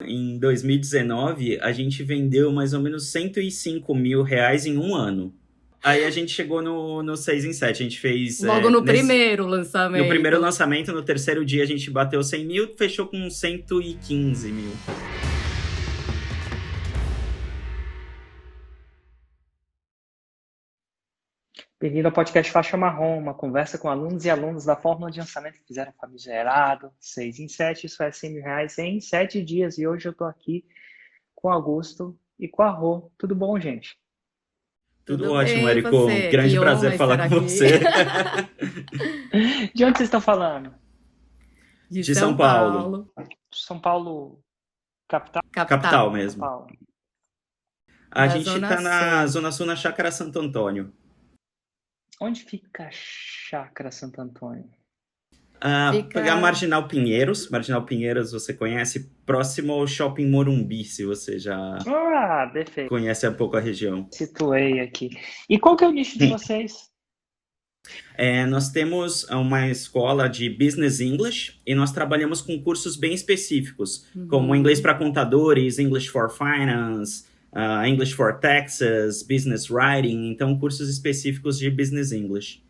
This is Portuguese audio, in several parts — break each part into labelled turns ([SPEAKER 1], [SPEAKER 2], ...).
[SPEAKER 1] Em 2019, a gente vendeu mais ou menos R$ 105.000 em um ano. Aí a gente chegou no 6 em 7. A gente fez.
[SPEAKER 2] Logo no primeiro lançamento.
[SPEAKER 1] No primeiro lançamento, no terceiro dia, a gente bateu 100 mil, fechou com 115 mil.
[SPEAKER 3] Bem-vindo ao podcast Faixa Marrom, uma conversa com alunos e alunas da fórmula de lançamento que fizeram famigerado, 6 em 7, isso é R$ 100.000 em 7 dias. E hoje eu tô aqui com o Augusto e com a Rô. Tudo bom, gente?
[SPEAKER 1] Tudo ótimo,
[SPEAKER 2] bem,
[SPEAKER 1] Érico.
[SPEAKER 2] você?
[SPEAKER 1] Grande
[SPEAKER 2] Que
[SPEAKER 1] prazer
[SPEAKER 2] honra
[SPEAKER 1] falar
[SPEAKER 2] estar
[SPEAKER 1] com
[SPEAKER 2] aqui.
[SPEAKER 1] você.
[SPEAKER 3] De onde vocês estão falando?
[SPEAKER 2] De
[SPEAKER 1] São Paulo.
[SPEAKER 3] São Paulo, capital?
[SPEAKER 1] Capital mesmo.
[SPEAKER 3] São Paulo.
[SPEAKER 1] A
[SPEAKER 2] Da
[SPEAKER 1] gente
[SPEAKER 2] Zona
[SPEAKER 1] tá na
[SPEAKER 2] Sul.
[SPEAKER 1] Zona Sul, na Chácara Santo Antônio.
[SPEAKER 3] Onde fica a Chácara Santo Antônio?
[SPEAKER 2] Fica-
[SPEAKER 1] Pegar Marginal Pinheiros. Marginal Pinheiros, você conhece? Próximo ao Shopping Morumbi, se você já
[SPEAKER 3] Ah, perfeito.
[SPEAKER 1] conhece um pouco a região.
[SPEAKER 3] Situei aqui. E qual que é o nicho de vocês?
[SPEAKER 1] Nós temos uma escola de Business English e nós trabalhamos com cursos bem específicos, como inglês para contadores, English for Finance, English for Taxes, Business Writing, então cursos específicos de Business English.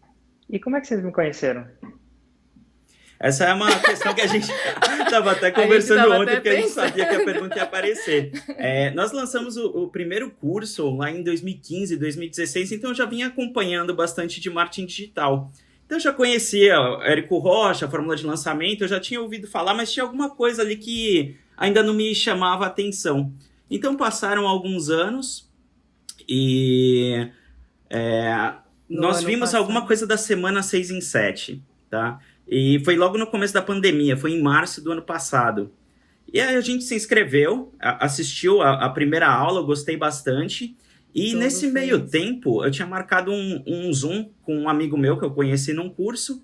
[SPEAKER 3] E como é que vocês me conheceram?
[SPEAKER 1] Essa é uma questão que a gente estava até conversando
[SPEAKER 2] tava
[SPEAKER 1] ontem,
[SPEAKER 2] até
[SPEAKER 1] porque a gente
[SPEAKER 2] pensando.
[SPEAKER 1] sabia que a pergunta ia aparecer. Nós lançamos o primeiro curso lá em 2015, 2016, então eu já vinha acompanhando bastante de marketing digital. Então eu já conhecia o Érico Rocha, a fórmula de lançamento, eu já tinha ouvido falar, mas tinha alguma coisa ali que ainda não me chamava a atenção. Então passaram alguns anos e
[SPEAKER 2] No
[SPEAKER 1] nós
[SPEAKER 2] ano
[SPEAKER 1] vimos
[SPEAKER 2] passado.
[SPEAKER 1] alguma coisa da semana 6 em 7, tá? E foi logo no começo da pandemia, foi em março do ano passado. E aí a gente se inscreveu, assistiu a primeira aula, eu gostei bastante. E
[SPEAKER 2] Tudo
[SPEAKER 1] nesse
[SPEAKER 2] fez.
[SPEAKER 1] meio tempo, eu tinha marcado um Zoom com um amigo meu que eu conheci num curso.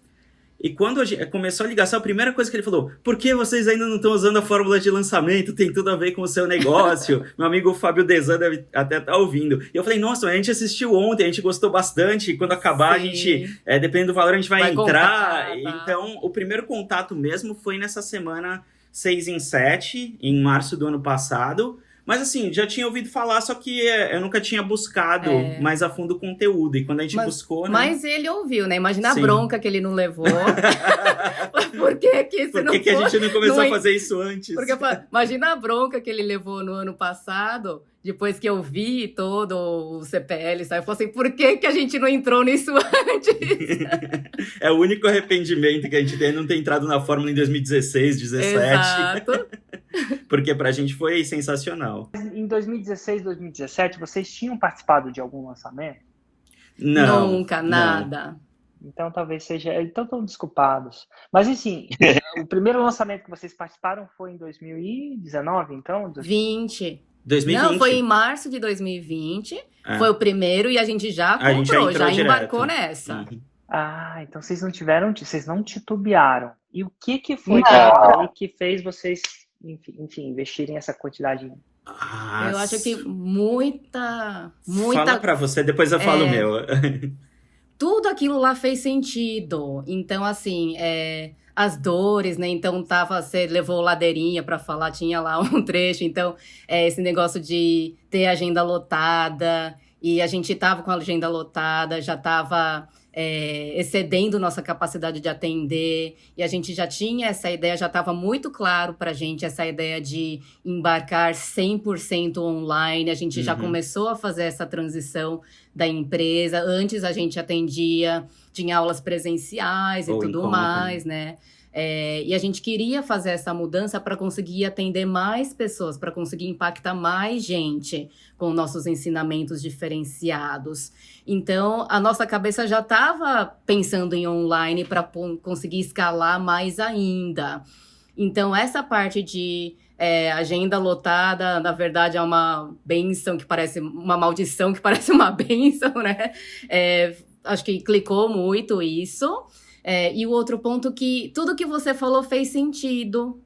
[SPEAKER 1] E quando começou a ligação, a primeira coisa que ele falou: por que vocês ainda não estão usando a fórmula de lançamento? Tem tudo a ver com o seu negócio. Meu amigo Fábio Desan deve até estar ouvindo. E eu falei: nossa, a gente assistiu ontem, a gente gostou bastante. E quando acabar, a
[SPEAKER 2] Sim.
[SPEAKER 1] gente, dependendo do valor, a gente vai entrar.
[SPEAKER 2] contar, tá?
[SPEAKER 1] Então, o primeiro contato mesmo foi nessa semana 6 em 7, em março do ano passado. Mas assim, já tinha ouvido falar, só que eu nunca tinha buscado mais a fundo o conteúdo. E quando a gente buscou, né?
[SPEAKER 2] Mas ele ouviu, né? Imagina
[SPEAKER 1] Sim.
[SPEAKER 2] a bronca que ele não levou. Por que que isso
[SPEAKER 1] Por
[SPEAKER 2] não
[SPEAKER 1] que a
[SPEAKER 2] foi?
[SPEAKER 1] gente não começou
[SPEAKER 2] Não
[SPEAKER 1] a fazer isso antes?
[SPEAKER 2] Porque imagina a bronca que ele levou no ano passado, depois que eu vi todo o CPL, sabe? Eu falei assim, por que que a gente não entrou nisso antes?
[SPEAKER 1] É o único arrependimento que a gente tem, não ter entrado na Fórmula em 2016, 2017.
[SPEAKER 2] Exato.
[SPEAKER 1] Porque pra gente foi sensacional.
[SPEAKER 3] Em 2016, 2017, vocês tinham participado de algum lançamento?
[SPEAKER 1] Não.
[SPEAKER 2] Nunca,
[SPEAKER 1] não.
[SPEAKER 2] nada.
[SPEAKER 3] Então talvez seja... Então estão desculpados. Mas assim, o primeiro lançamento que vocês participaram foi em 2019, então?
[SPEAKER 2] 20.
[SPEAKER 1] 2020.
[SPEAKER 2] Não, foi em março de 2020.
[SPEAKER 1] É.
[SPEAKER 2] Foi o primeiro e a gente já
[SPEAKER 1] A gente já
[SPEAKER 2] comprou,
[SPEAKER 1] entrou
[SPEAKER 2] já embarcou
[SPEAKER 1] direto.
[SPEAKER 2] nessa.
[SPEAKER 1] Uhum.
[SPEAKER 3] Ah, então vocês não titubearam. E o que foi que fez vocês, enfim, investirem essa quantidade?
[SPEAKER 2] Eu acho que muita...
[SPEAKER 1] Fala pra você, depois eu falo o meu.
[SPEAKER 2] Tudo aquilo lá fez sentido. Então, assim, as dores, né? Então, você levou ladeirinha pra falar, tinha lá um trecho. Então, esse negócio de ter agenda lotada. E a gente tava com a agenda lotada, já tava excedendo nossa capacidade de atender. E a gente já tinha essa ideia, já estava muito claro pra gente essa ideia de embarcar 100% online. A gente já começou a fazer essa transição da empresa. Antes a gente tinha aulas presenciais e
[SPEAKER 1] Ou
[SPEAKER 2] tudo
[SPEAKER 1] encontro,
[SPEAKER 2] mais, né? E a gente queria fazer essa mudança para conseguir atender mais pessoas, para conseguir impactar mais gente com nossos ensinamentos diferenciados. Então, a nossa cabeça já estava pensando em online para conseguir escalar mais ainda. Então, essa parte de agenda lotada, na verdade, é uma bênção que parece uma maldição, que parece uma bênção, né? Acho que clicou muito isso. E o outro ponto que tudo que você falou fez sentido.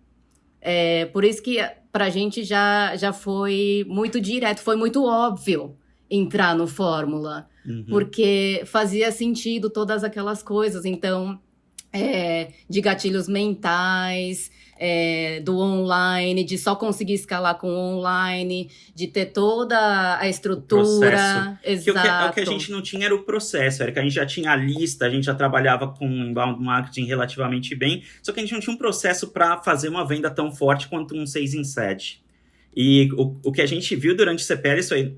[SPEAKER 2] Por isso que pra gente já foi muito direto, foi muito óbvio entrar no Fórmula. Porque fazia sentido todas aquelas coisas. Então, de gatilhos mentais, do online, de só conseguir escalar com o online, de ter toda a estrutura.
[SPEAKER 1] O que a gente não tinha era o processo, era que a gente já tinha a lista, a gente já trabalhava com inbound marketing relativamente bem, só que a gente não tinha um processo para fazer uma venda tão forte quanto um 6 em 7. E o que a gente viu durante o CPL, isso aí,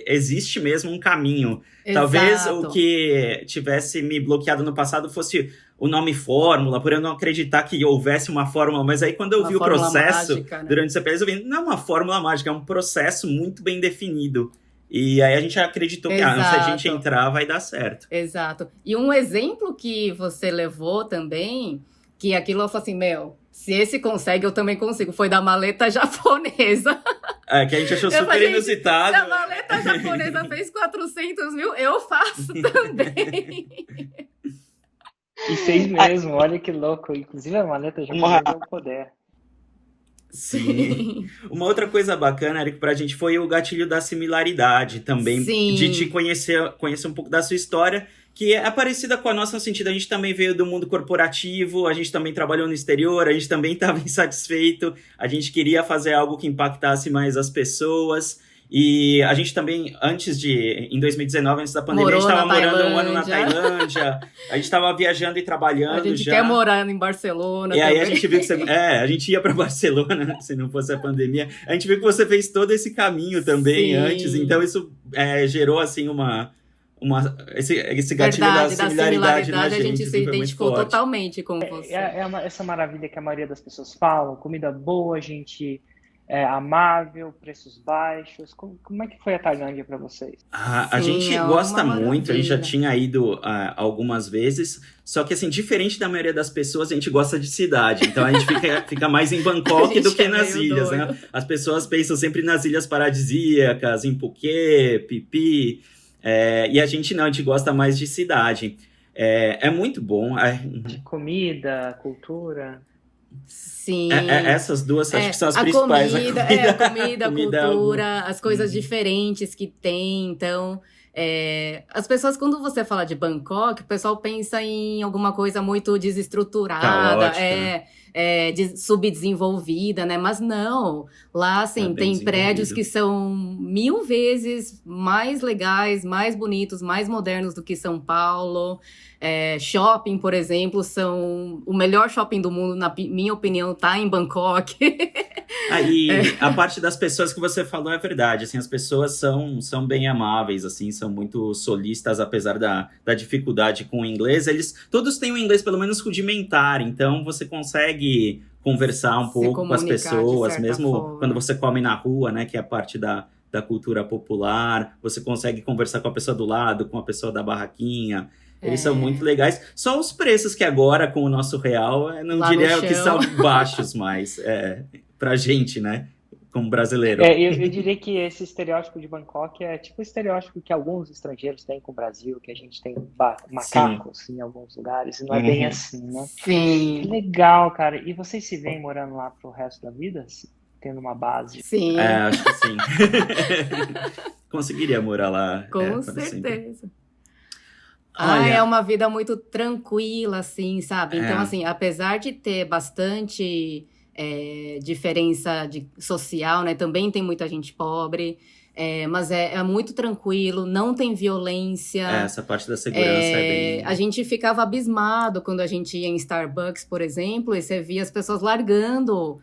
[SPEAKER 1] existe mesmo um caminho.
[SPEAKER 2] Exato.
[SPEAKER 1] Talvez o que tivesse me bloqueado no passado fosse o nome fórmula, por eu não acreditar que houvesse uma fórmula, mas aí quando eu vi o processo
[SPEAKER 2] mágica, né?
[SPEAKER 1] durante o CPL, eu vi, não é uma fórmula mágica, é um processo muito bem definido. E aí a gente acreditou que se a gente entrar, vai dar certo.
[SPEAKER 2] Exato. E um exemplo que você levou também, que aquilo eu falei assim, se esse consegue, eu também consigo. Foi da maleta japonesa.
[SPEAKER 1] Que a gente achou super inusitado.
[SPEAKER 2] Se a maleta japonesa fez 400 mil, eu faço também.
[SPEAKER 3] E fez mesmo, olha que louco. Inclusive a maleta japonesa é o poder.
[SPEAKER 1] Sim. Uma outra coisa bacana, Eric, pra gente foi o gatilho da similaridade também.
[SPEAKER 2] Sim.
[SPEAKER 1] De te conhecer um pouco da sua história, que é parecida com a nossa no sentido, a gente também veio do mundo corporativo, a gente também trabalhou no exterior, a gente também estava insatisfeito, a gente queria fazer algo que impactasse mais as pessoas. E a gente também, em 2019, antes da pandemia, a gente estava morando um ano na Tailândia, a gente estava viajando e trabalhando.
[SPEAKER 2] A gente quer morar em Barcelona.
[SPEAKER 1] E
[SPEAKER 2] também.
[SPEAKER 1] aí a gente viu que a gente ia para Barcelona, se não fosse a pandemia. A gente viu que você fez todo esse caminho também. Sim. Antes, então isso gerou assim esse gatilho da similaridade na gente.
[SPEAKER 2] A gente se identificou totalmente com você.
[SPEAKER 3] Essa maravilha que a maioria das pessoas falam, comida boa, gente amável, preços baixos. Como é que foi a Tailândia para vocês?
[SPEAKER 1] A gente gosta muito, a gente já tinha ido algumas vezes, só que assim, diferente da maioria das pessoas, a gente gosta de cidade, então a gente fica mais em Bangkok do que nas ilhas, né? As pessoas pensam sempre nas ilhas paradisíacas, em Phuket, Phi Phi, e a gente não, a gente gosta mais de cidade. É muito bom.
[SPEAKER 3] De comida, cultura...
[SPEAKER 2] Sim.
[SPEAKER 1] Essas duas acho que são as principais.
[SPEAKER 2] A comida, a cultura, as coisas diferentes que tem. Então, as pessoas, quando você fala de Bangkok, o pessoal pensa em alguma coisa muito desestruturada, subdesenvolvida, né? Mas não. Lá, assim, tem prédios que são 1000 vezes mais legais, mais bonitos, mais modernos do que São Paulo. Shopping, por exemplo, são o melhor shopping do mundo, na minha opinião, tá em Bangkok.
[SPEAKER 1] A parte das pessoas que você falou é verdade, assim, as pessoas são bem amáveis, assim, são muito solistas, apesar da dificuldade com o inglês, todos têm um inglês pelo menos rudimentar, então você consegue conversar um pouco com as pessoas, mesmo quando você come na rua, né, que é a parte da cultura popular, você consegue conversar com a pessoa do lado, com a pessoa da barraquinha. Eles são muito legais. Só os preços que agora, com o nosso real, não diria que são baixos mais pra gente, né? Como brasileiro.
[SPEAKER 3] Eu diria que esse estereótipo de Bangkok é tipo o estereótipo que alguns estrangeiros têm com o Brasil, que a gente tem macacos em alguns lugares, e não é bem assim, né?
[SPEAKER 2] Sim.
[SPEAKER 3] Que legal, cara. E vocês se veem morando lá pro resto da vida? Tendo uma base?
[SPEAKER 2] Sim.
[SPEAKER 1] Acho que sim. Conseguiria morar lá.
[SPEAKER 2] Com certeza.
[SPEAKER 1] Olha,
[SPEAKER 2] é uma vida muito tranquila, assim, sabe? Então, assim, apesar de ter bastante diferença social, né? Também tem muita gente pobre, mas é muito tranquilo, não tem violência.
[SPEAKER 1] Essa parte da segurança é bem...
[SPEAKER 2] A gente ficava abismado quando a gente ia em Starbucks, por exemplo, e você via as pessoas largando...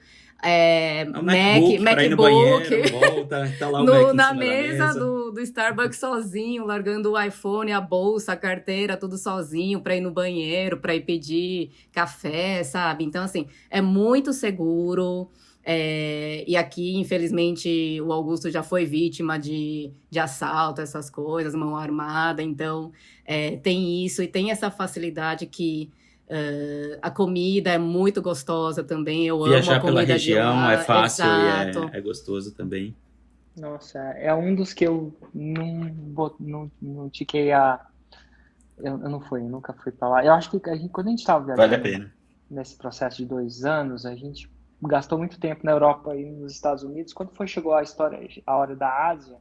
[SPEAKER 1] MacBook, banheiro, volta, tá lá o Mac
[SPEAKER 2] na mesa do Starbucks sozinho, largando o iPhone, a bolsa, a carteira, tudo sozinho para ir no banheiro, para ir pedir café, sabe? Então, assim, é muito seguro. E aqui, infelizmente, o Augusto já foi vítima de assalto, essas coisas, mão armada. Então, tem isso e tem essa facilidade que... a comida é muito gostosa também. Eu
[SPEAKER 1] Viajar
[SPEAKER 2] amo a comida
[SPEAKER 1] pela região
[SPEAKER 2] de lá.
[SPEAKER 1] é fácil.
[SPEAKER 2] Exato.
[SPEAKER 1] E é gostoso também.
[SPEAKER 3] Nossa, é um dos que eu não tiquei a... Eu nunca fui pra lá. Eu acho que quando a gente estava viajando,
[SPEAKER 1] vale a pena.
[SPEAKER 3] Nesse processo de 2 anos, a gente gastou muito tempo na Europa e nos Estados Unidos. Quando chegou a hora da Ásia,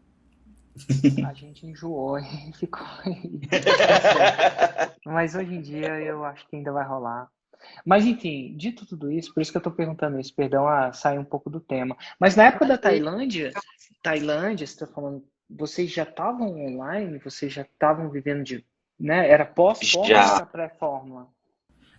[SPEAKER 3] A gente enjoou e ficou. Mas hoje em dia eu acho que ainda vai rolar. Mas enfim, dito tudo isso, por isso que eu estou perguntando isso, perdão a sair um pouco do tema. Mas na época da Tailândia, você está falando, vocês já estavam online? Vocês já estavam vivendo de, né? Era pós-fórmula ou
[SPEAKER 4] Já.
[SPEAKER 3] era pré-fórmula?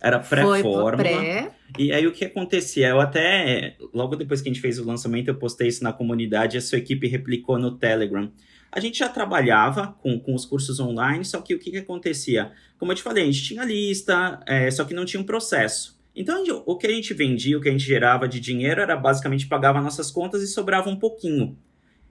[SPEAKER 1] Era
[SPEAKER 2] Foi
[SPEAKER 1] pré-fórmula.
[SPEAKER 2] pré.
[SPEAKER 1] E aí o que acontecia? Eu até, logo depois que a gente fez o lançamento, eu postei isso na comunidade, a sua equipe replicou no Telegram. A gente já trabalhava com os cursos online, só que o que acontecia? Como eu te falei, a gente tinha lista, só que não tinha um processo. Então, o que a gente vendia, o que a gente gerava de dinheiro era basicamente pagava nossas contas e sobrava um pouquinho.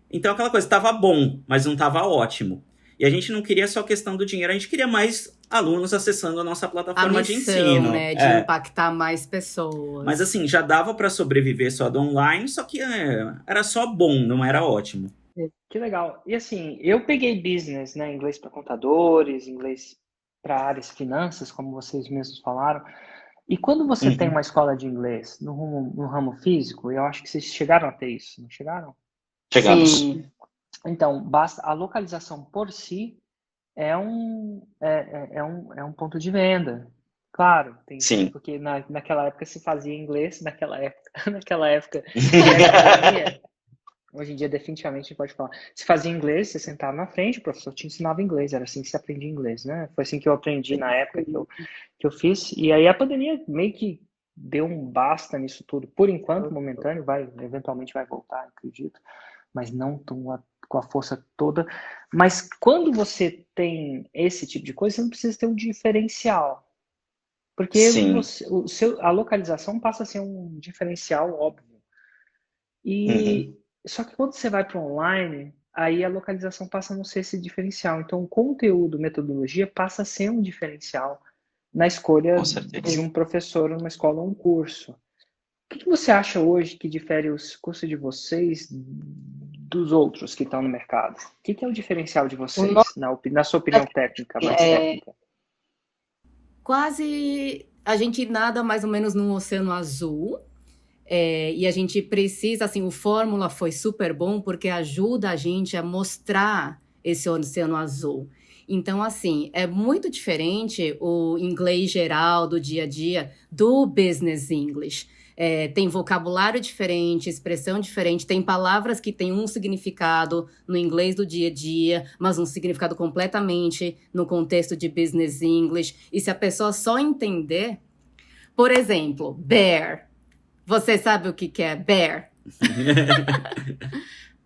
[SPEAKER 1] Então, aquela coisa estava bom, mas não estava ótimo. E a gente não queria só a questão do dinheiro, a gente queria mais alunos acessando a nossa
[SPEAKER 2] A
[SPEAKER 1] plataforma de
[SPEAKER 2] missão,
[SPEAKER 1] ensino.
[SPEAKER 2] né, de impactar mais pessoas.
[SPEAKER 1] Mas assim, já dava para sobreviver só do online, só que era só bom, não era ótimo.
[SPEAKER 3] Que legal. E assim, eu peguei business, né? Inglês para contadores, inglês para áreas finanças, como vocês mesmos falaram. E quando você tem uma escola de inglês no ramo físico, eu acho que vocês chegaram a ter isso, não chegaram?
[SPEAKER 4] Chegamos.
[SPEAKER 2] Sim.
[SPEAKER 3] Então, basta a localização por si é um ponto de venda. Claro,
[SPEAKER 4] Sim.
[SPEAKER 3] porque naquela época se fazia inglês, naquela época tinha academia. Hoje em dia, definitivamente, a gente pode falar. Se fazia inglês, você sentava na frente, o professor te ensinava inglês, era assim que se aprendia inglês, né? Foi assim que eu aprendi na época que eu fiz. E aí a pandemia meio que deu um basta nisso tudo. Por enquanto, momentâneo, eventualmente vai voltar, acredito, mas não com a força toda. Mas quando você tem esse tipo de coisa, você não precisa ter um diferencial. Porque a localização passa a ser um diferencial óbvio. Só que quando você vai para o online, aí a localização passa a não ser esse diferencial. Então, o conteúdo, metodologia passa a ser um diferencial na escolha de um professor numa escola ou um curso. O que você acha hoje que difere os cursos de vocês dos outros que estão no mercado? O que é o diferencial de vocês, na sua opinião técnica, mais técnica?
[SPEAKER 2] Quase a gente nada mais ou menos num oceano azul. E a gente precisa, assim, o Fórmula foi super bom porque ajuda a gente a mostrar esse oceano azul. Então, assim, é muito diferente o inglês geral do dia a dia do Business English. Tem vocabulário diferente, expressão diferente, tem palavras que têm um significado no inglês do dia a dia, mas um significado completamente no contexto de Business English. E se a pessoa só entender, por exemplo, bear. Você sabe o que é bear?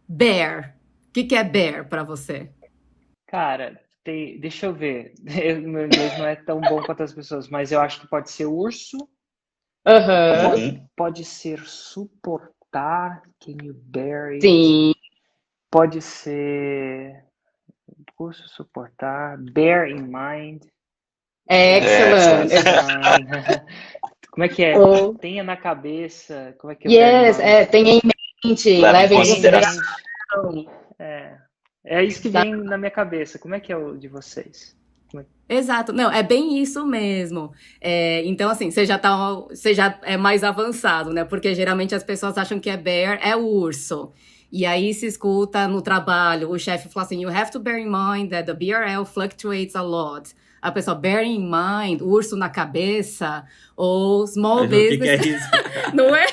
[SPEAKER 2] Bear. O que é bear para você?
[SPEAKER 3] Cara, deixa eu ver. Meu inglês não é tão bom quanto as pessoas, mas eu acho que pode ser urso. Pode ser suportar. Can you bear it?
[SPEAKER 2] Sim.
[SPEAKER 3] Pode ser urso, suportar. Bear in mind.
[SPEAKER 2] Excellent.
[SPEAKER 3] Como é que é? Tenha na cabeça. Como é que
[SPEAKER 2] tenha em mente, leve em consideração.
[SPEAKER 3] É isso que vem na minha cabeça. Como é que é o de vocês?
[SPEAKER 2] Exato, não, é bem isso mesmo. Então, assim, você já é mais avançado, né? Porque geralmente as pessoas acham que bear é o urso. E aí se escuta no trabalho, o chefe fala assim, you have to bear in mind that the BRL fluctuates a lot. A pessoa, bear in mind, urso na cabeça, ou small business.
[SPEAKER 1] Que é isso?
[SPEAKER 2] Não é?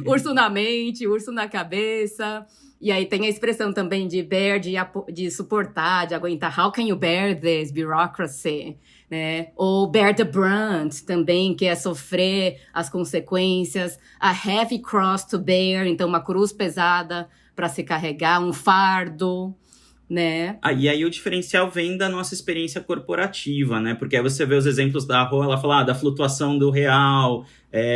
[SPEAKER 2] Urso na mente, urso na cabeça. E aí tem a expressão também de bear, de suportar, de aguentar. How can you bear this bureaucracy? Né? Ou bear the brunt também, que é sofrer as consequências. A heavy cross to bear, então uma cruz pesada para se carregar, um fardo, né?
[SPEAKER 1] E aí o diferencial vem da nossa experiência corporativa, né? Porque aí você vê os exemplos da Rô, ela fala da flutuação do real,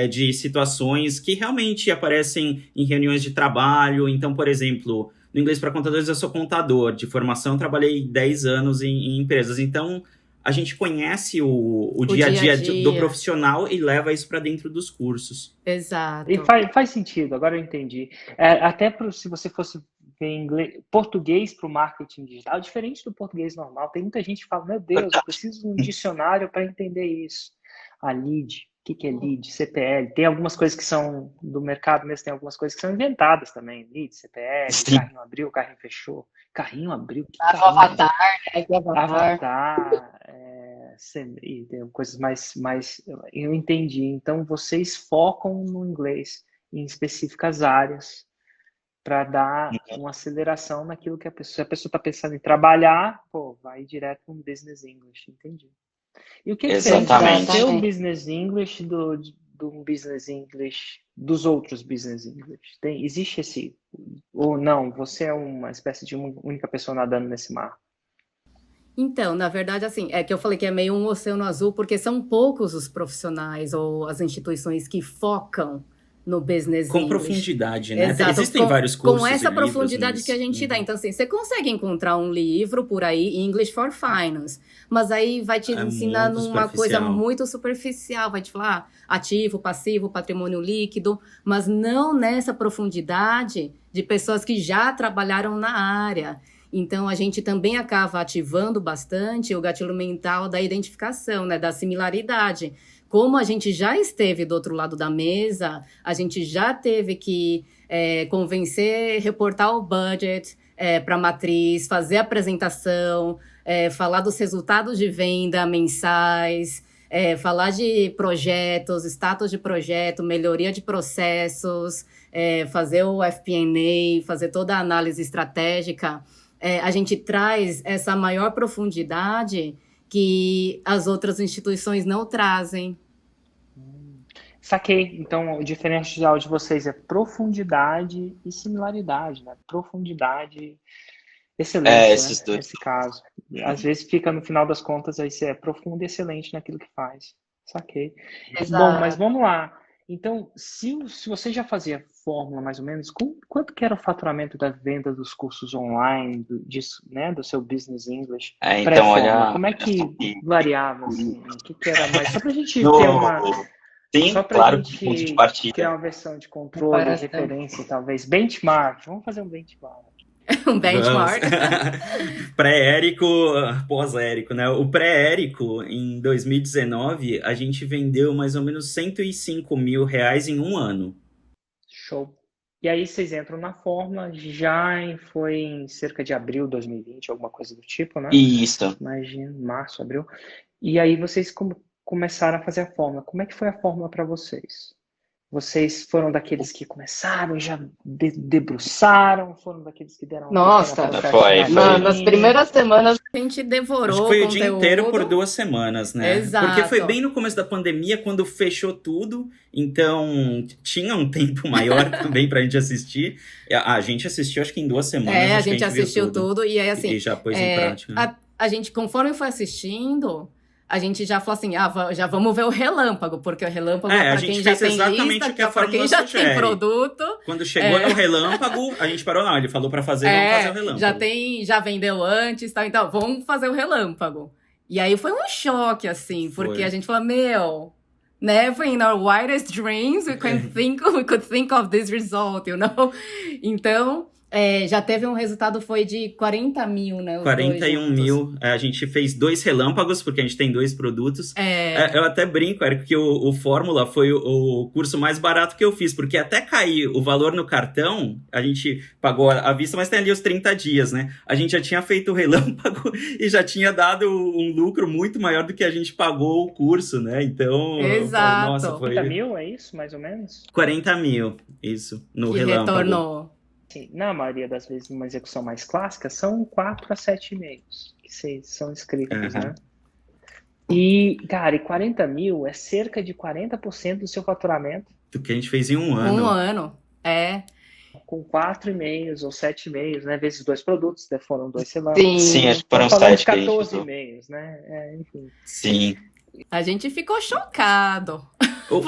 [SPEAKER 1] de situações que realmente aparecem em reuniões de trabalho. Então, por exemplo, no Inglês para Contadores eu sou contador de formação, trabalhei 10 anos em empresas. Então, a gente conhece o dia a dia do profissional e leva isso para dentro dos cursos.
[SPEAKER 2] Exato.
[SPEAKER 3] E faz sentido, agora eu entendi. Até se você fosse ver português para o marketing digital, diferente do português normal. Tem muita gente que fala, meu Deus, eu preciso de um dicionário para entender isso. A lead, que é lead, CPL? Tem algumas coisas que são do mercado mesmo, tem algumas coisas que são inventadas também. Lead, CPL,
[SPEAKER 4] Sim.
[SPEAKER 3] carrinho abriu, carrinho fechou. Carrinho abriu, que
[SPEAKER 2] O
[SPEAKER 3] carrinho?
[SPEAKER 2] Avatar, né? Que
[SPEAKER 3] Avatar, e tem coisas mais. Eu entendi. Então, vocês focam no inglês em específicas áreas para dar uma aceleração naquilo que se a pessoa está pensando em trabalhar, pô, vai direto no Business English, entendi. E o que é diferente
[SPEAKER 4] Exatamente.
[SPEAKER 3] do seu Business English do Business English dos outros Business English? Existe esse ou não? Você é uma espécie de uma única pessoa nadando nesse mar?
[SPEAKER 2] Então, na verdade, assim, é que eu falei que é meio um oceano azul, porque são poucos os profissionais ou as instituições que focam no business
[SPEAKER 1] Com
[SPEAKER 2] English.
[SPEAKER 1] profundidade, né?
[SPEAKER 2] Exato,
[SPEAKER 1] Existem vários cursos
[SPEAKER 2] com essa
[SPEAKER 1] e livros,
[SPEAKER 2] profundidade
[SPEAKER 1] mas...
[SPEAKER 2] que a gente dá. Então, assim, você consegue encontrar um livro por aí, English for Finance, mas aí vai te ensinar
[SPEAKER 1] muito
[SPEAKER 2] numa coisa
[SPEAKER 1] superficial.
[SPEAKER 2] muito superficial, vai te falar ativo, passivo, patrimônio líquido, mas não nessa profundidade de pessoas que já trabalharam na área. Então, a gente também acaba ativando bastante o gatilho mental da identificação, né, da similaridade. Como a gente já esteve do outro lado da mesa, a gente já teve que convencer, reportar o budget para a matriz, fazer a apresentação, falar dos resultados de venda mensais, falar de projetos, status de projeto, melhoria de processos, fazer o FP&A, fazer toda a análise estratégica. A gente traz essa maior profundidade que as outras instituições não trazem.
[SPEAKER 3] Saquei. Então, o diferencial de vocês é profundidade e similaridade, né? Profundidade, excelência,
[SPEAKER 4] esses
[SPEAKER 3] né?
[SPEAKER 4] dois.
[SPEAKER 3] Nesse caso. Às vezes fica, no final das contas, aí você é profundo e excelente naquilo que faz. Saquei.
[SPEAKER 2] Exato.
[SPEAKER 3] Bom, mas vamos lá. Então, se você já fazia fórmula, mais ou menos, quanto que era o faturamento da venda dos cursos online, né, do seu Business English?
[SPEAKER 4] Então,
[SPEAKER 3] Pré-fórmula?
[SPEAKER 4] olha...
[SPEAKER 3] Como é que variava, assim? O que era mais? Só pra gente ter
[SPEAKER 4] Sim,
[SPEAKER 3] só pra
[SPEAKER 4] claro,
[SPEAKER 3] gente
[SPEAKER 4] ponto de partida.
[SPEAKER 3] criar uma versão de controle, referência, talvez. Benchmark. Vamos fazer um benchmark.
[SPEAKER 2] Um benchmark.
[SPEAKER 1] Pré-Érico, pós-Érico, né? O pré-Érico, em 2019, a gente vendeu mais ou menos R$105 mil em um ano.
[SPEAKER 3] Show. E aí vocês entram na fórmula, foi em cerca de abril de 2020, alguma coisa do tipo, né?
[SPEAKER 4] Isso.
[SPEAKER 3] Imagina, março, abril. E aí vocês começaram a fazer a fórmula. Como é que foi a fórmula para vocês? Vocês foram daqueles que começaram, já debruçaram, foram daqueles que deram...
[SPEAKER 2] Nossa,
[SPEAKER 4] foi.
[SPEAKER 2] Nas primeiras semanas a gente devorou.
[SPEAKER 1] Acho que foi o
[SPEAKER 2] conteúdo.
[SPEAKER 1] dia inteiro por 2 semanas, né?
[SPEAKER 2] Exato.
[SPEAKER 1] Porque foi bem no começo da pandemia, quando fechou tudo, então tinha um tempo maior também pra gente assistir. A gente assistiu, acho que em 2 semanas.
[SPEAKER 2] A gente assistiu tudo e aí assim...
[SPEAKER 1] E já pôs em prática.
[SPEAKER 2] A gente, conforme foi assistindo... A gente já falou assim, já vamos ver o relâmpago, porque o relâmpago é para quem já tem lista,
[SPEAKER 1] o que a
[SPEAKER 2] para quem já tem produto.
[SPEAKER 1] Quando chegou no relâmpago, a gente parou, não, ele falou para fazer, vamos fazer o relâmpago.
[SPEAKER 2] Já vendeu antes, tá? Então vamos fazer o relâmpago. E aí foi um choque, assim, porque a gente falou, never in our wildest dreams we could think of this result, you know? Então... já teve um resultado, foi de 40 mil, né?
[SPEAKER 1] 41 mil. A gente fez 2 relâmpagos, porque a gente tem 2 produtos. Eu até brinco, Érico, que o Fórmula foi o curso mais barato que eu fiz, porque até cair o valor no cartão, a gente pagou à vista, mas tem ali os 30 dias, né? A gente já tinha feito o relâmpago e já tinha dado um lucro muito maior do que a gente pagou o curso, né? Então,
[SPEAKER 2] exato.
[SPEAKER 1] Nossa, foi...
[SPEAKER 3] 40 mil, é isso, mais ou menos?
[SPEAKER 1] 40 mil, isso, no
[SPEAKER 2] que
[SPEAKER 1] relâmpago.
[SPEAKER 2] Retornou.
[SPEAKER 3] Na maioria das vezes, numa execução mais clássica, são 4 a 7 e-mails que são escritos, né? E, cara, 40 mil é cerca de 40% do seu faturamento.
[SPEAKER 1] Do que a gente fez em um ano.
[SPEAKER 2] Um ano,
[SPEAKER 3] Com 4 e-mails ou 7 e-mails, né? Vezes 2 produtos, foram 2 semanas.
[SPEAKER 4] Sim, acho que foram
[SPEAKER 3] falando
[SPEAKER 4] 7
[SPEAKER 3] de 14 e-mails, né? Enfim.
[SPEAKER 4] Sim.
[SPEAKER 2] A gente ficou chocado.
[SPEAKER 1] O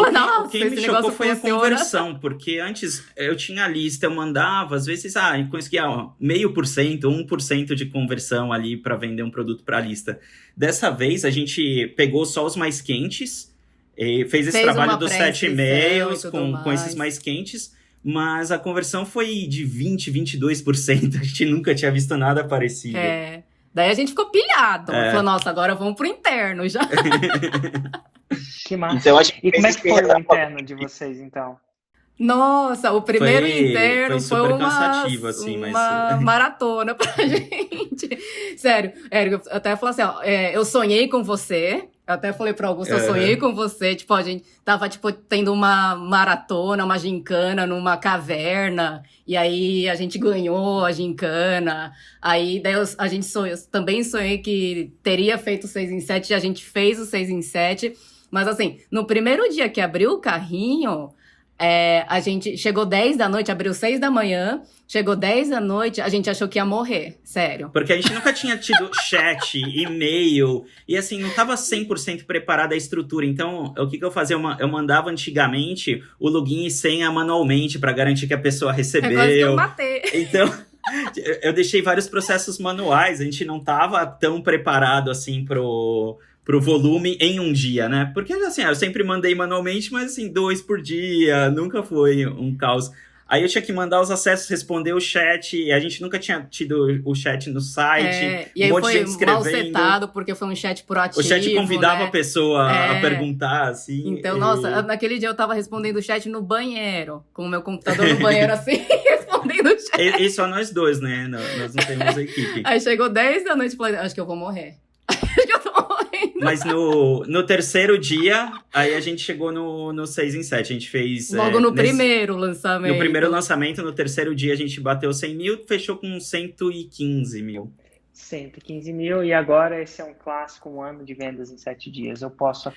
[SPEAKER 1] que me chocou foi a conversão, porque antes eu tinha a lista, eu mandava, às vezes, eu conseguia 0,5%, 1% de conversão ali para vender um produto para a lista. Dessa vez, a gente pegou só os mais quentes, fez esse trabalho dos 7 e-mails com esses mais quentes, mas a conversão foi de 20%, 22%. A gente nunca tinha visto nada parecido.
[SPEAKER 2] Daí a gente ficou pilhado. Falou, nossa, agora vamos pro interno já.
[SPEAKER 3] Que massa.
[SPEAKER 4] Então, a gente
[SPEAKER 3] E como é
[SPEAKER 4] fez
[SPEAKER 3] que foi o interno de vocês, então?
[SPEAKER 2] Nossa, o primeiro
[SPEAKER 1] Foi
[SPEAKER 2] interno foi
[SPEAKER 1] super
[SPEAKER 2] uma,
[SPEAKER 1] cansativo, assim, mas...
[SPEAKER 2] uma maratona pra gente. Sério, Érico, eu até falei assim, ó, eu sonhei com você. Eu até falei pra Augusto, eu sonhei com você. Tipo, a gente tava, tipo, tendo uma maratona, uma gincana numa caverna. E aí a gente ganhou a gincana. Aí daí a gente sonhou, eu também sonhei que teria feito o 6 em 7 e a gente fez o 6 em 7. Mas assim, no primeiro dia que abriu o carrinho... a gente chegou 10 da noite, abriu 6 da manhã, chegou 10 da noite, a gente achou que ia morrer, sério.
[SPEAKER 1] Porque a gente nunca tinha tido chat, e-mail, e assim, não tava 100% preparada a estrutura. Então, o que eu fazia? Eu mandava antigamente o login e senha manualmente para garantir que a pessoa recebeu.
[SPEAKER 2] É quase que eu matei.
[SPEAKER 1] Então, eu deixei vários processos manuais, a gente não tava tão preparado assim pro volume em um dia, né? Porque, assim, eu sempre mandei manualmente, mas, assim, 2 por dia, nunca foi um caos. Aí eu tinha que mandar os acessos, responder o chat, e a gente nunca tinha tido o chat no site,
[SPEAKER 2] E aí
[SPEAKER 1] monte de
[SPEAKER 2] foi
[SPEAKER 1] gente escrevendo.
[SPEAKER 2] mal setado, porque foi um chat proativo,
[SPEAKER 1] O chat convidava
[SPEAKER 2] né?
[SPEAKER 1] a pessoa a perguntar, assim.
[SPEAKER 2] Então, nossa, naquele dia eu tava respondendo o chat no banheiro, com o meu computador no banheiro, assim, respondendo o chat.
[SPEAKER 1] E só nós dois, né? Nós não temos equipe.
[SPEAKER 2] Aí chegou 10 da noite e falei, acho que eu vou morrer. Acho que eu tô morrendo.
[SPEAKER 1] Mas no terceiro dia, aí a gente chegou no 6 em 7. A gente fez...
[SPEAKER 2] Logo no primeiro lançamento.
[SPEAKER 1] No primeiro lançamento, no terceiro dia, a gente bateu 100 mil, fechou com 115 mil.
[SPEAKER 3] 115 mil, e agora esse é um clássico, um ano de vendas em 7 dias. Eu posso...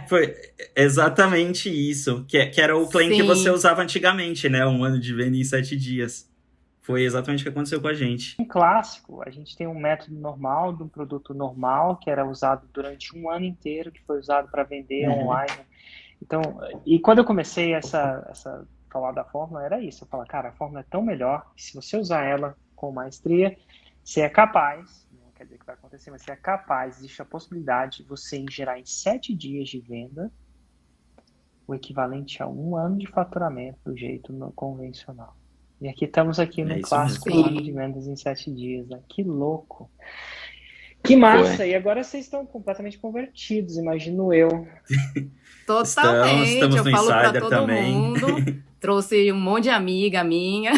[SPEAKER 1] Foi exatamente isso. Que era o claim que você usava antigamente, né? Um ano de venda em 7 dias. Foi exatamente o que aconteceu com a gente.
[SPEAKER 3] Um clássico, a gente tem um método normal, de um produto normal, que era usado durante um ano inteiro, que foi usado para vender online. Então, e quando eu comecei essa falar da fórmula, era isso. Eu falava, cara, a fórmula é tão melhor, que se você usar ela com maestria, você é capaz, não quer dizer que vai acontecer, mas você é capaz, existe a possibilidade de você gerar em 7 dias de venda o equivalente a um ano de faturamento do jeito convencional. E estamos aqui no clássico ano de vendas em 7 dias, né? Que louco! Que massa! E agora vocês estão completamente convertidos, imagino eu.
[SPEAKER 2] Totalmente,
[SPEAKER 1] estamos
[SPEAKER 2] eu
[SPEAKER 1] no
[SPEAKER 2] falo pra
[SPEAKER 1] Insider
[SPEAKER 2] todo
[SPEAKER 1] também.
[SPEAKER 2] mundo. Trouxe um monte de amiga minha.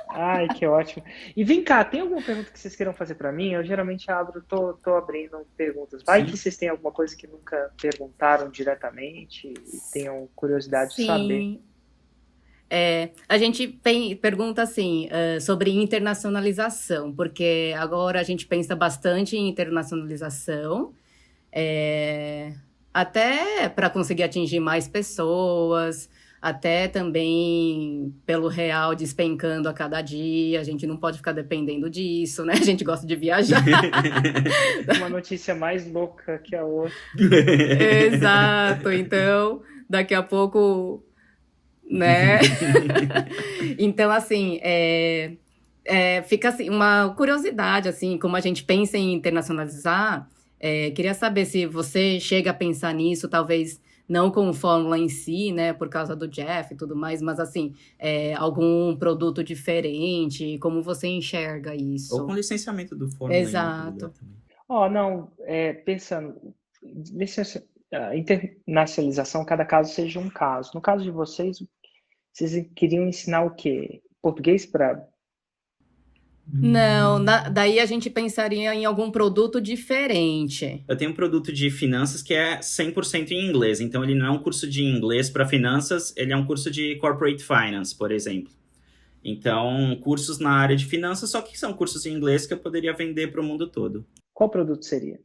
[SPEAKER 3] Ai, que ótimo. E vem cá, tem alguma pergunta que vocês queiram fazer para mim? Eu geralmente tô abrindo perguntas. Vai que vocês têm alguma coisa que nunca perguntaram diretamente e tenham curiosidade de saber.
[SPEAKER 2] A gente pergunta assim, sobre internacionalização, porque agora a gente pensa bastante em internacionalização, até para conseguir atingir mais pessoas, até também pelo real despencando a cada dia, a gente não pode ficar dependendo disso, né? A gente gosta de viajar.
[SPEAKER 3] Uma notícia mais louca que a outra.
[SPEAKER 2] Exato, então daqui a pouco... né? Então, assim, fica assim, uma curiosidade, assim, como a gente pensa em internacionalizar, queria saber se você chega a pensar nisso, talvez não com fórmula em si, né, por causa do Jeff e tudo mais, mas, assim, algum produto diferente, como você enxerga isso?
[SPEAKER 1] Ou com licenciamento do fórmula.
[SPEAKER 2] Exato.
[SPEAKER 3] Não, pensando, a internacionalização, cada caso seja um caso. No caso de vocês queriam ensinar o quê? Português para...
[SPEAKER 2] Não, daí a gente pensaria em algum produto diferente.
[SPEAKER 1] Eu tenho um produto de finanças que é 100% em inglês. Então, ele não é um curso de inglês para finanças, ele é um curso de corporate finance, por exemplo. Então, cursos na área de finanças, só que são cursos em inglês que eu poderia vender para o mundo todo.
[SPEAKER 3] Qual produto seria?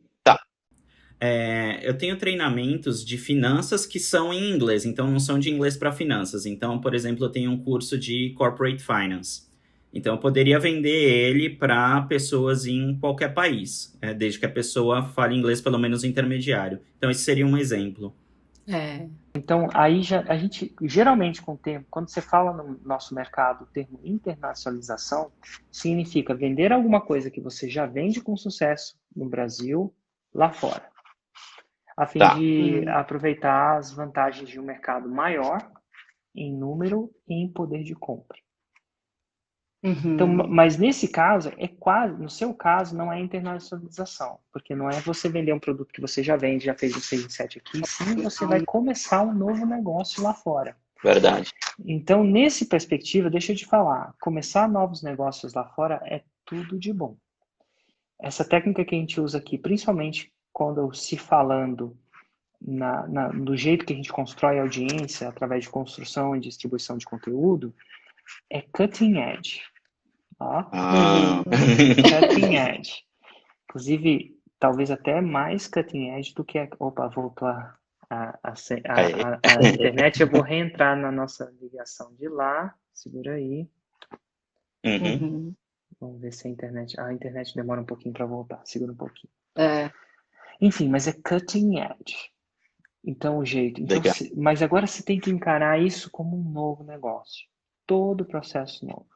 [SPEAKER 1] Eu tenho treinamentos de finanças que são em inglês, então não são de inglês para finanças. Então, por exemplo, eu tenho um curso de corporate finance. Então, eu poderia vender ele para pessoas em qualquer país, desde que a pessoa fale inglês, pelo menos intermediário. Então, esse seria um exemplo.
[SPEAKER 3] Então, aí a gente, geralmente com o termo, quando você fala no nosso mercado, o termo internacionalização, significa vender alguma coisa que você já vende com sucesso no Brasil, lá fora, a fim de aproveitar as vantagens de um mercado maior em número e em poder de compra. Então,
[SPEAKER 2] Uhum.
[SPEAKER 3] mas nesse caso, é quase, no seu caso, não é internacionalização, porque não é você vender um produto que você já vende, já fez o 6 em 7 aqui, sim, você vai começar um novo negócio lá fora.
[SPEAKER 4] Verdade.
[SPEAKER 3] Então, nesse perspectiva, deixa eu te falar, começar novos negócios lá fora é tudo de bom. Essa técnica que a gente usa aqui, principalmente quando se falando do jeito que a gente constrói a audiência através de construção e distribuição de conteúdo, é cutting edge. Ó,
[SPEAKER 4] Ah.
[SPEAKER 3] cutting edge. Inclusive, talvez até mais cutting edge do que a... Opa, voltou
[SPEAKER 4] Aí.
[SPEAKER 3] a internet. Eu vou reentrar na nossa ligação de lá. Segura aí.
[SPEAKER 4] Uhum.
[SPEAKER 2] Uhum.
[SPEAKER 3] Vamos ver se a internet demora um pouquinho para voltar. Segura um pouquinho.
[SPEAKER 2] É.
[SPEAKER 3] Enfim, mas é cutting edge. Então, o jeito. Então,
[SPEAKER 4] Legal.
[SPEAKER 3] mas agora você tem que encarar isso como um novo negócio. Todo o processo novo.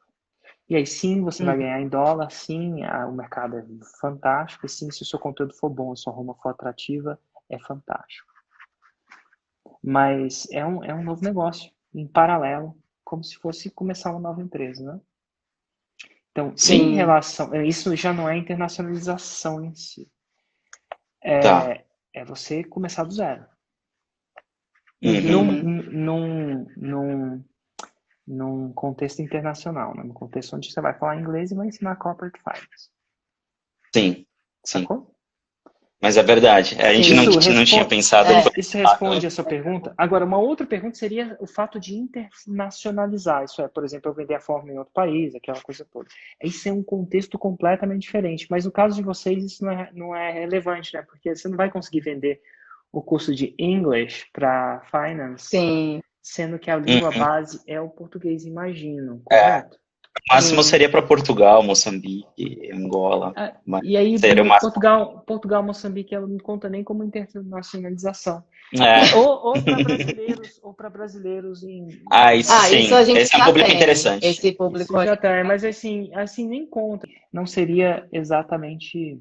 [SPEAKER 3] E aí sim, você vai ganhar em dólar, sim, o mercado é fantástico, e sim, se o seu conteúdo for bom, a sua Roma for atrativa, é fantástico. Mas é um novo negócio, em paralelo, como se fosse começar uma nova empresa, né? Então,
[SPEAKER 2] Sim.
[SPEAKER 3] em relação... Isso já não é internacionalização em si.
[SPEAKER 4] Tá.
[SPEAKER 3] É você começar do zero.
[SPEAKER 4] Uhum.
[SPEAKER 3] Num contexto internacional, né? Num contexto onde você vai falar inglês e vai ensinar corporate finance.
[SPEAKER 4] Sim, sim.
[SPEAKER 3] Sacou?
[SPEAKER 4] Mas é verdade. A gente não tinha pensado por
[SPEAKER 3] Isso
[SPEAKER 4] esse lado.
[SPEAKER 3] responde a sua pergunta. Agora, uma outra pergunta seria o fato de internacionalizar. Isso é, por exemplo, eu vender a fórmula em outro país, aquela coisa toda. Isso é um contexto completamente diferente. Mas no caso de vocês, isso não é relevante, né? Porque você não vai conseguir vender o curso de English para Finance,
[SPEAKER 2] Sim.
[SPEAKER 3] sendo que a língua
[SPEAKER 4] Uhum.
[SPEAKER 3] base é o português, imagino,
[SPEAKER 4] É.
[SPEAKER 3] correto?
[SPEAKER 4] O máximo seria para Portugal, Moçambique, Angola. Mas
[SPEAKER 3] E aí,
[SPEAKER 4] seria o máximo.
[SPEAKER 3] Portugal, Moçambique, ela não conta nem como internacionalização.
[SPEAKER 4] É.
[SPEAKER 3] Ou para brasileiros em...
[SPEAKER 4] Isso sim.
[SPEAKER 2] Isso a gente
[SPEAKER 4] Esse é um
[SPEAKER 2] já
[SPEAKER 4] público
[SPEAKER 2] tem.
[SPEAKER 4] interessante.
[SPEAKER 2] Esse público
[SPEAKER 3] Isso já tá, mas assim nem conta. Não seria exatamente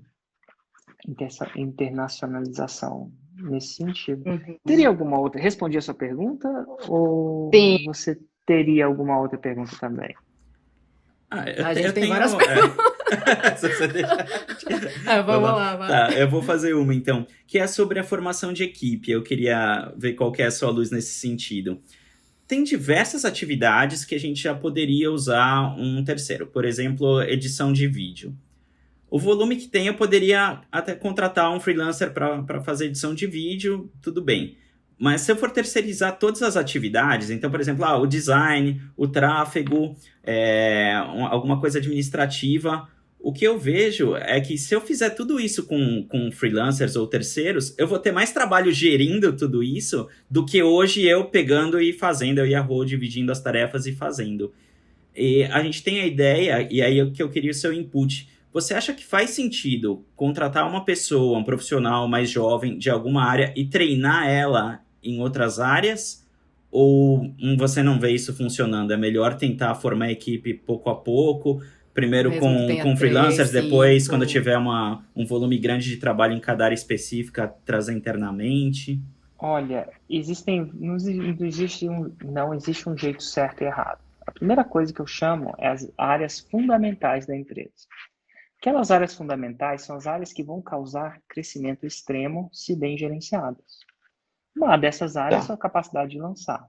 [SPEAKER 3] internacionalização nesse sentido. Teria alguma outra? Respondi a sua pergunta? Ou
[SPEAKER 2] Sim.
[SPEAKER 3] você teria alguma outra pergunta também?
[SPEAKER 2] A gente tem várias
[SPEAKER 1] Se você deixar...
[SPEAKER 2] Vamos lá, vai.
[SPEAKER 1] Tá, eu vou fazer uma então, que é sobre a formação de equipe. Eu queria ver qual que é a sua luz nesse sentido. Tem diversas atividades que a gente já poderia usar um terceiro. Por exemplo, edição de vídeo. O volume que tem, eu poderia até contratar um freelancer para fazer edição de vídeo, tudo bem. Mas se eu for terceirizar todas as atividades, então, por exemplo, o design, o tráfego, alguma coisa administrativa, o que eu vejo é que se eu fizer tudo isso com freelancers ou terceiros, eu vou ter mais trabalho gerindo tudo isso do que hoje eu pegando e fazendo, eu e a Rô dividindo as tarefas e fazendo. E a gente tem a ideia, e aí que eu queria o seu input. Você acha que faz sentido contratar uma pessoa, um profissional mais jovem de alguma área e treinar ela em outras áreas? Ou você não vê isso funcionando? É melhor tentar formar a equipe pouco a pouco, primeiro com freelancers, depois, quando tiver um volume grande de trabalho em cada área específica, trazer internamente?
[SPEAKER 3] Olha, não existe um jeito certo e errado. A primeira coisa que eu chamo é as áreas fundamentais da empresa. Aquelas áreas fundamentais são as áreas que vão causar crescimento extremo se bem gerenciadas. Uma dessas áreas é a capacidade de lançar.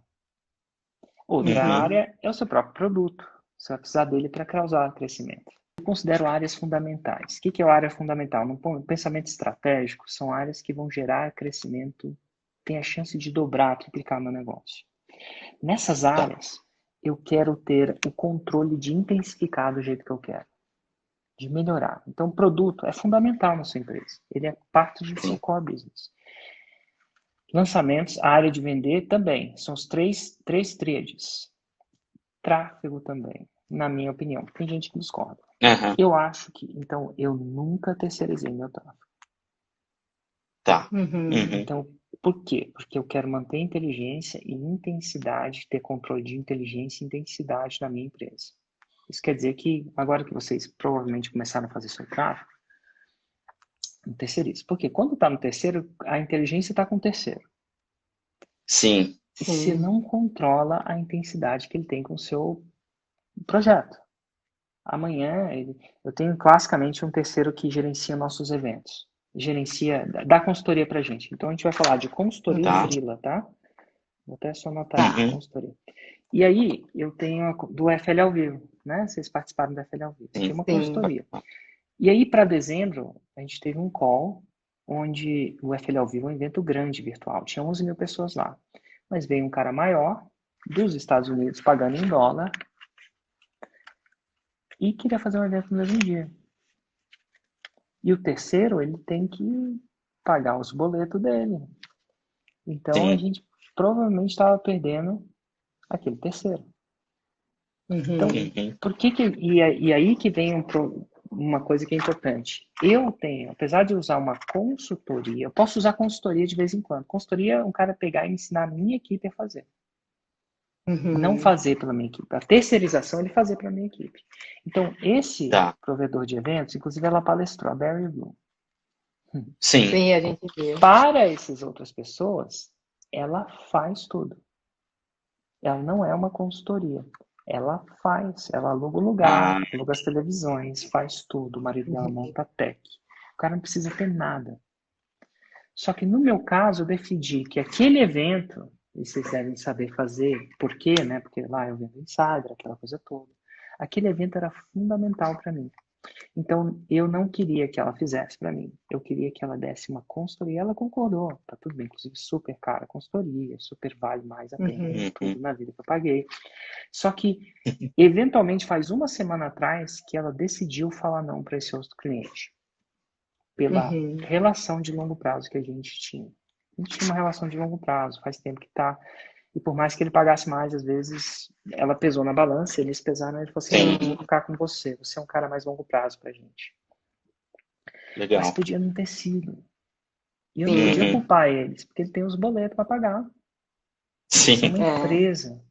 [SPEAKER 3] Outra área é o seu próprio produto. Você vai precisar dele para causar crescimento. Eu considero áreas fundamentais. O que é a área fundamental? No pensamento estratégico, são áreas que vão gerar crescimento, tem a chance de dobrar, triplicar meu negócio. Nessas áreas, eu quero ter o controle de intensificar do jeito que eu quero, de melhorar. Então, o produto é fundamental na sua empresa. Ele é parte do seu core business. Lançamentos, a área de vender também. São os três tríades. Tráfego também, na minha opinião. Tem gente que discorda. Eu acho que, então, eu nunca terceirizei meu tráfego.
[SPEAKER 4] Tá.
[SPEAKER 3] Então, por quê? Porque eu quero manter inteligência e intensidade, ter controle de inteligência e intensidade na minha empresa. Isso quer dizer que, agora que vocês provavelmente começaram a fazer seu tráfego, não terceiriza. Porque quando está no terceiro, a inteligência está com o terceiro.
[SPEAKER 4] Sim.
[SPEAKER 3] E você não controla a intensidade que ele tem com o seu projeto. Amanhã, eu tenho classicamente um terceiro que gerencia nossos eventos. Dá consultoria pra gente. Então, a gente vai falar de consultoria
[SPEAKER 4] Tá.
[SPEAKER 3] freela, tá? Vou até só anotar aqui, consultoria. E aí, eu tenho do FL ao vivo, né? Vocês participaram do FL ao vivo. Tem uma consultoria. E aí, para dezembro, a gente teve um call, onde o FL ao vivo é um evento grande virtual. Tinha 11 mil pessoas lá. Mas veio um cara maior, dos Estados Unidos, pagando em dólar, e queria fazer um evento no mesmo dia. E o terceiro, ele tem que pagar os boletos dele. Então, a gente provavelmente estava perdendo aquele terceiro. Então, por que e aí que vem uma coisa que é importante. Eu tenho, apesar de usar uma consultoria, eu posso usar consultoria de vez em quando. Consultoria é um cara pegar e ensinar a minha equipe a fazer. Não fazer pela minha equipe. A terceirização ele fazer pela minha equipe. Então, esse provedor de eventos, inclusive ela palestrou, a Barry Bloom.
[SPEAKER 2] Sim, a gente viu.
[SPEAKER 3] Para essas outras pessoas, ela faz tudo. Ela não é uma consultoria. Ela aluga o lugar, aluga as televisões, faz tudo. O marido dela monta a tech. O cara não precisa ter nada. Só que no meu caso, eu decidi que aquele evento, e vocês devem saber fazer, por quê, né? Porque lá eu vendo insider, aquela coisa toda. Aquele evento era fundamental para mim. Então, eu não queria que ela fizesse para mim. Eu queria que ela desse uma consultoria. Ela concordou. Tá tudo bem. Inclusive, super cara a consultoria. Super vale mais a pena. Tudo na vida que eu paguei. Só que, eventualmente, faz uma semana atrás que ela decidiu falar não para esse outro cliente. Pela relação de longo prazo que a gente tinha. A gente tinha uma relação de longo prazo. Faz tempo que tá. E por mais que ele pagasse mais, às vezes, ela pesou na balança, eles pesaram, e ele falou assim, eu vou ficar com você é um cara mais longo prazo pra gente.
[SPEAKER 4] Legal.
[SPEAKER 3] Mas podia não ter sido. E eu não podia culpar eles, porque ele tem os boletos para pagar.
[SPEAKER 4] Sim.
[SPEAKER 3] É uma empresa.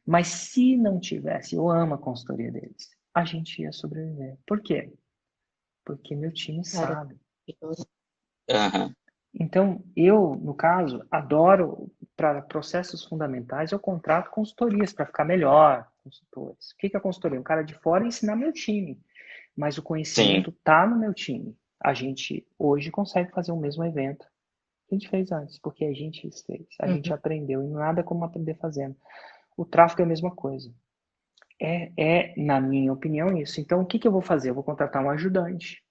[SPEAKER 3] Mas se não tivesse, eu amo a consultoria deles, a gente ia sobreviver. Por quê? Porque meu time sabe. Então, eu, no caso, adoro, para processos fundamentais, eu contrato consultorias para ficar melhor, consultores. O que é consultoria? Um cara de fora ensinar meu time. Mas o conhecimento está no meu time. A gente hoje consegue fazer o mesmo evento que a gente fez antes, porque a gente fez. A gente aprendeu, e nada como aprender fazendo. O tráfego é a mesma coisa. Na minha opinião, isso. Então, o que eu vou fazer? Eu vou contratar um ajudante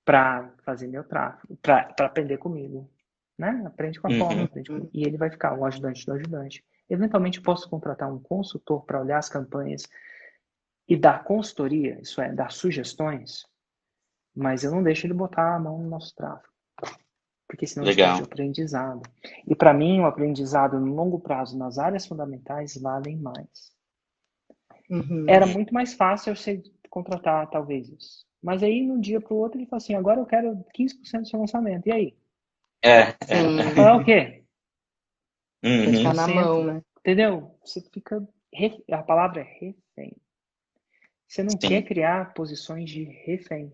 [SPEAKER 3] para fazer meu tráfego, para aprender comigo, né? Aprende com a forma, aprende comigo. E ele vai ficar o ajudante do ajudante. Eventualmente, posso contratar um consultor para olhar as campanhas e dar consultoria, isso é, dar sugestões, mas eu não deixo ele botar a mão no nosso tráfego, porque senão a gente perde o aprendizado. E para mim, o aprendizado no longo prazo nas áreas fundamentais valem mais. Era muito mais fácil eu contratar talvez isso. Mas aí, de um dia para o outro, ele fala assim, agora eu quero 15% do seu lançamento. E aí? Falar o quê?
[SPEAKER 2] Deixar na mão, né?
[SPEAKER 3] Entendeu? Você fica... A palavra é refém. Você não quer criar posições de refém.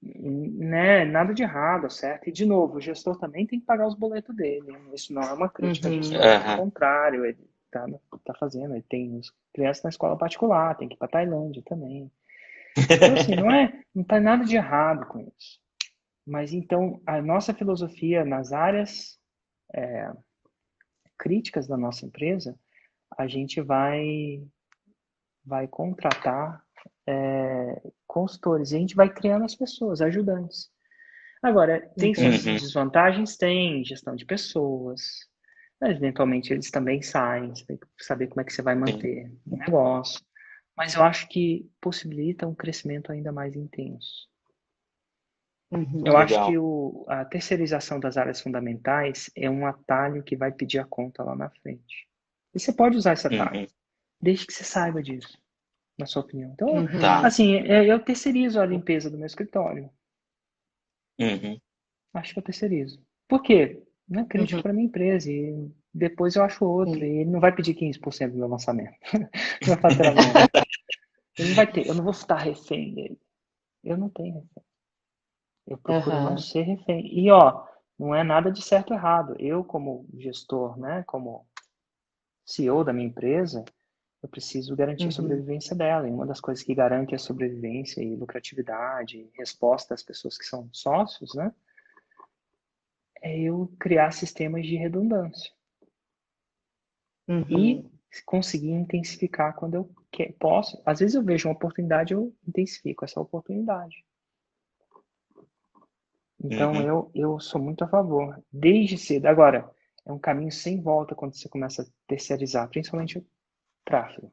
[SPEAKER 3] Né? Nada de errado, certo? E, de novo, o gestor também tem que pagar os boletos dele. Isso não é uma crítica ao gestor. Ao contrário, ele tá fazendo. Ele tem crianças na escola particular, tem que ir para Tailândia também. Então, assim, não tem nada de errado com isso. Mas, então, a nossa filosofia nas áreas críticas da nossa empresa, a gente vai contratar consultores. E a gente vai criando as pessoas, ajudantes. Agora, tem suas desvantagens? Tem gestão de pessoas. Mas, eventualmente, eles também saem. Você tem que saber como é que você vai manter o negócio. Mas eu acho que possibilita um crescimento ainda mais intenso. Eu acho que a terceirização das áreas fundamentais é um atalho que vai pedir a conta lá na frente. E você pode usar esse atalho, desde que você saiba disso, na sua opinião. Então, assim, eu terceirizo a limpeza do meu escritório. Acho que eu terceirizo. Por quê? Não é crítico para minha empresa. E depois eu acho outro. E ele não vai pedir 15% do meu lançamento. Não vai faturamento. Ele não vai ter. Eu não vou estar refém dele. Eu não tenho refém. Eu procuro não ser refém. E, não é nada de certo ou errado. Eu, como gestor, né, como CEO da minha empresa, eu preciso garantir a sobrevivência dela. E uma das coisas que garante a sobrevivência e lucratividade, resposta às pessoas que são sócios, né? É eu criar sistemas de redundância. E conseguir intensificar quando eu posso. Às vezes eu vejo uma oportunidade, eu intensifico essa oportunidade. Então eu sou muito a favor, desde cedo. Agora, é um caminho sem volta quando você começa a terceirizar, principalmente o tráfego.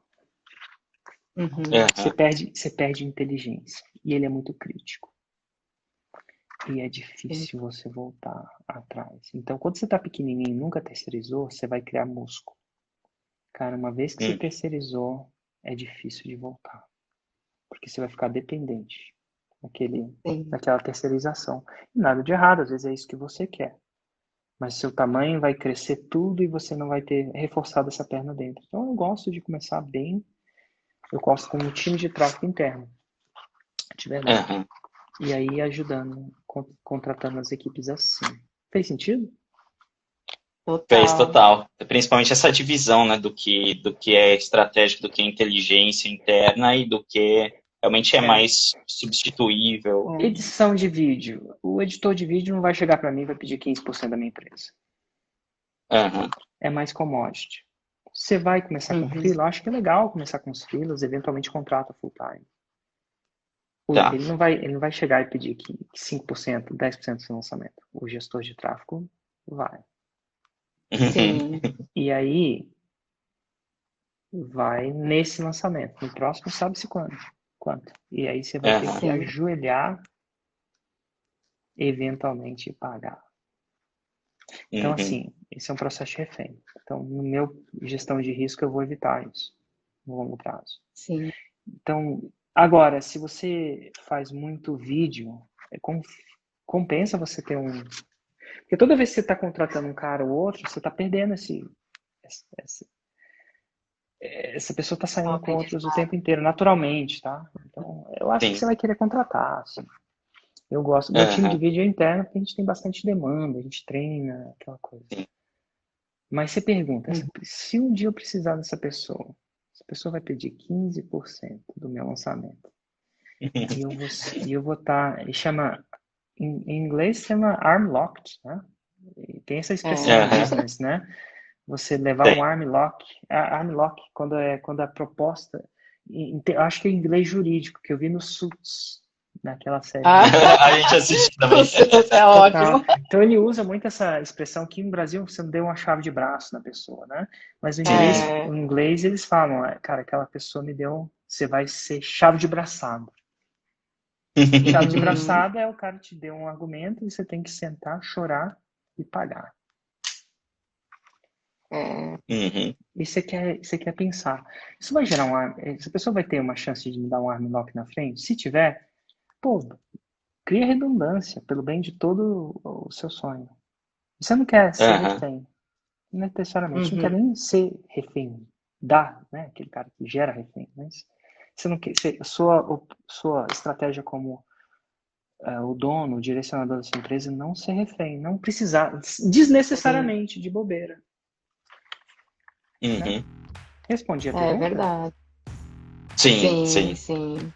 [SPEAKER 3] Você perde inteligência. E ele é muito crítico. E é difícil você voltar atrás. Então, quando você está pequenininho e nunca terceirizou, você vai criar músculo. Cara, uma vez que você terceirizou, é difícil de voltar. Porque você vai ficar dependente daquela terceirização. E nada de errado, às vezes é isso que você quer. Mas seu tamanho vai crescer tudo e você não vai ter reforçado essa perna dentro. Então, eu gosto de começar bem. Eu gosto com um time de tráfego interno. De verdade. E aí ajudando, contratando as equipes assim. Fez sentido?
[SPEAKER 4] Fez total. Principalmente essa divisão, né, do que é estratégico, do que é inteligência interna e do que realmente é mais substituível.
[SPEAKER 3] Edição de vídeo. O editor de vídeo não vai chegar para mim e vai pedir 15% da minha empresa. É mais commodity. Você vai começar com freela? Acho que é legal começar com os freelas, eventualmente contrata full time.
[SPEAKER 4] Tá.
[SPEAKER 3] Ele não vai chegar e pedir 5%, 10% do seu lançamento. O gestor de tráfego vai.
[SPEAKER 2] Sim.
[SPEAKER 3] E aí, vai nesse lançamento. No próximo, sabe-se quanto. E aí, você vai ter que ajoelhar, eventualmente, pagar. Então, assim, esse é um processo de refém. Então, no meu gestão de risco, eu vou evitar isso no longo prazo.
[SPEAKER 2] Sim.
[SPEAKER 3] Então, agora, se você faz muito vídeo, compensa você ter um... Porque toda vez que você está contratando um cara ou outro, você está perdendo essa pessoa está saindo com outros o tempo inteiro, naturalmente, tá? Então, eu acho que você vai querer contratar, assim. Eu gosto. Meu time de vídeo é interno, porque a gente tem bastante demanda, a gente treina, aquela coisa. Mas você pergunta, se um dia eu precisar dessa pessoa, essa pessoa vai pedir 15% do meu lançamento. E eu vou estar... Em inglês chama arm locked, né? E tem essa expressão em business, né? Você levar um arm lock. Arm lock, quando a proposta... Eu acho que é em inglês jurídico, que eu vi no Suits, naquela série.
[SPEAKER 4] A gente assiste também.
[SPEAKER 5] É ótimo.
[SPEAKER 3] Então ele usa muito essa expressão que no Brasil você não deu uma chave de braço na pessoa, né? Mas no inglês eles falam, cara, aquela pessoa me deu... Você vai ser chave de braçado. Chave de braçada é o cara te deu um argumento e você tem que sentar, chorar e pagar. E você quer pensar. Isso vai gerar essa pessoa vai ter uma chance de me dar um arm lock na frente? Se tiver, cria redundância pelo bem de todo o seu sonho. Você não quer ser refém. Não necessariamente. Não quer nem ser refém. Né? Aquele cara que gera refém. Mas você não quer, sua estratégia como o dono, o direcionador da sua empresa, não ser refém, não precisar desnecessariamente de bobeira. Né? Respondi a pergunta?
[SPEAKER 5] É verdade.
[SPEAKER 4] Sim.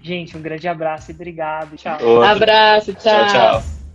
[SPEAKER 3] Gente, um grande abraço e obrigado. Tchau.
[SPEAKER 4] Outro.
[SPEAKER 5] Abraço, tchau.
[SPEAKER 4] Tchau.